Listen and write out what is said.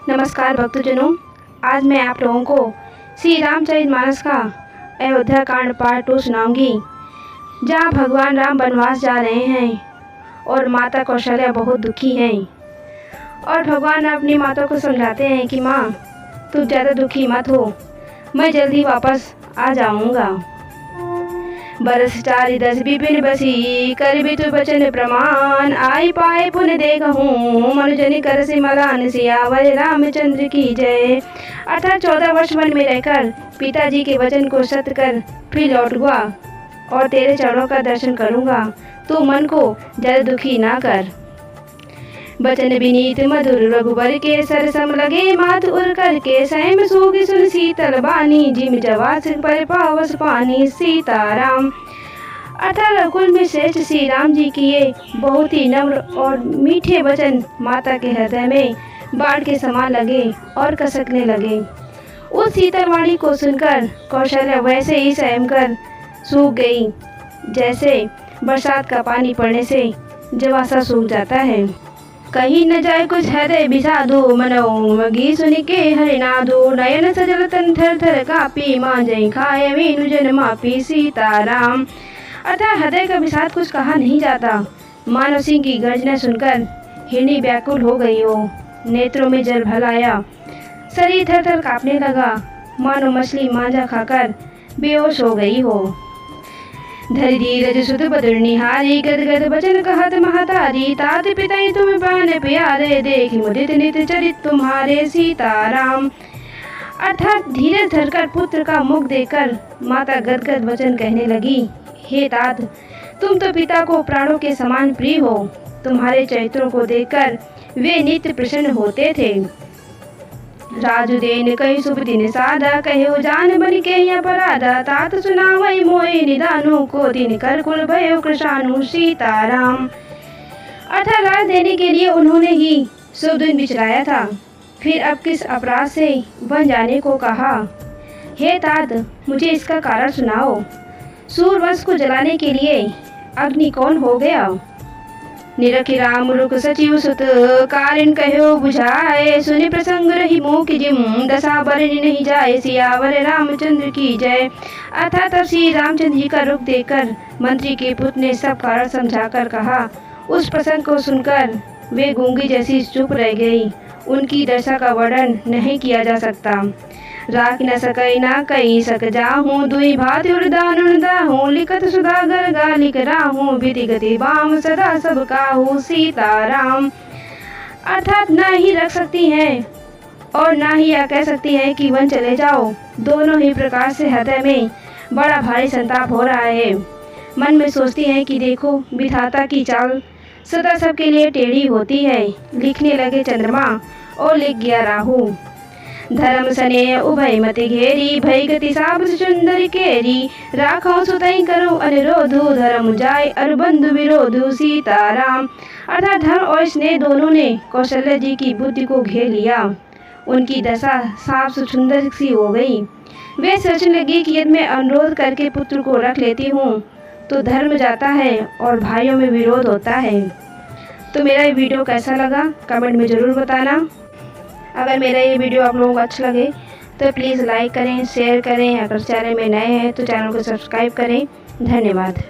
नमस्कार भक्तजनों, आज मैं आप लोगों को श्री रामचरितमानस का अयोध्या कांड पार्ट 2 सुनाऊंगी, जहां भगवान राम वनवास जा रहे हैं और माता कौशल्या बहुत दुखी हैं। और भगवान अपनी माता को समझाते हैं कि माँ, तू ज़्यादा दुखी मत हो, मैं जल्दी वापस आ जाऊंगा। बरस 4 विपिन बसी कर भी तु बचन प्रमाण, आई पाए पुन देखहूँ मनुजन कर सिमलान, सियावर रामचंद्र की जय। अर्थात 14 वर्ष वन में रहकर पिताजी के वचन को सत्य कर फिर लौटूंगा और तेरे चरणों का दर्शन करूंगा, तू मन को जल्द दुखी ना कर। बचन विनीत मधुर रघुबर के सरसम लगे, मात उर करके सहम सूगी सुन शीतल बानी, जिम जवास पर पावस पानी सीताराम। अर्थात रघुकुल में श्रेष्ठ श्री राम जी की ये बहुत ही नम्र और मीठे वचन माता के हृदय में बाढ़ के समान लगे और कसकने लगे। उस शीतल वाणी को सुनकर कौशल्या वैसे ही सहम कर सूख गई, जैसे बरसात का पानी पड़ने से जवासा सूख जाता है। कहीं न जाए कुछ हृदय बिसाधु, मनो मगी सुन के हरिनाधु, नयन सजल तन थर थर कापी, माँ जय खाए वीनु जन मापी सीताराम। अर्थात हृदय का विषाद कुछ कहा नहीं जाता। मानव सिंह की गर्जना सुनकर हिरनी व्याकुल हो गई हो, नेत्रों में जल भर आया, शरीर थर थर कांपने लगा, मानो मछली मांझा खाकर बेहोश हो गई हो। धरि धीरज सुत बदर निहारी, गद गद बचन कहत महतारी, तात पिताई तुम प्राण प्यारे, देख मुदित नित चरित तुम्हारे सीताराम। अर्थात धीरज धरकर पुत्र का मुख देखकर माता गदगद वचन कहने लगी, हे तात, तुम तो पिता को प्राणों के समान प्रिय हो, तुम्हारे चरित्रों को देखकर वे नित्य प्रसन्न होते थे। राजू देन कई शुभ दिन साधा, कहो जान बन के अपराधा, तात सुनावई मोहि निदानु, को दिन कर कुल भयो कृशानु सीताराम। अर्थात राज देने के लिए उन्होंने ही शुभ दिन बिचराया था, फिर अब किस अपराध से वन जाने को कहा। हे तात, मुझे इसका कारण सुनाओ। सूरवंश को जलाने के लिए अग्नि कौन हो गया? निरखि राम रुक सचिव सुत, कारिन कहो बुझाए, सुनि प्रसंग रही मुख जिम, दशा बरनी नहीं जाए, सियावर रामचंद्र की जय। अर्थात तब श्री रामचंद्र जी का रुख देखकर मंत्री के पुत्र ने सब कारण समझाकर कहा। उस प्रसंग को सुनकर वे गूंगी जैसी चुप रह गई, उनकी दशा का वर्णन नहीं किया जा सकता। राख न सकई ना कई सक जाहूँ, दुई भाति उर्दानुन दाहूँ, लिखत सुधागर गा लिख राहूँ, विधि गति बाम सदा सब काहू सीताराम। अर्थात ना ही रख सकती हैं और ना ही यह कह सकती हैं कि वन चले जाओ। दोनों ही प्रकार से हृदय में बड़ा भारी संताप हो रहा है। मन में सोचती हैं कि देखो, विधाता की चाल सदा सबके लिए टेढ़ी होती है। लिखने लगे चंद्रमा और लिख गया राहु, धर्म सने उभय मति घेरी, भय गति साब सुंदर केरी, राखो सुतई करो अनुरोधु, धर्म जाय अर बंधु विरोधु सीताराम। अर्थात धर्म और स्नेह दोनों ने कौशल्या जी की बुद्धि को घेर लिया, उनकी दशा साफ सुंदर सी हो गई। वे सोचने लगी कि यदि मैं अनुरोध करके पुत्र को रख लेती हूँ तो धर्म जाता है और भाइयों में विरोध होता है। तो मेरा ये वीडियो कैसा लगा कमेंट में ज़रूर बताना। अगर मेरा ये वीडियो आप लोगों को अच्छा लगे तो प्लीज़ लाइक करें, शेयर करें। अगर चैनल में नए हैं तो चैनल को सब्सक्राइब करें। धन्यवाद।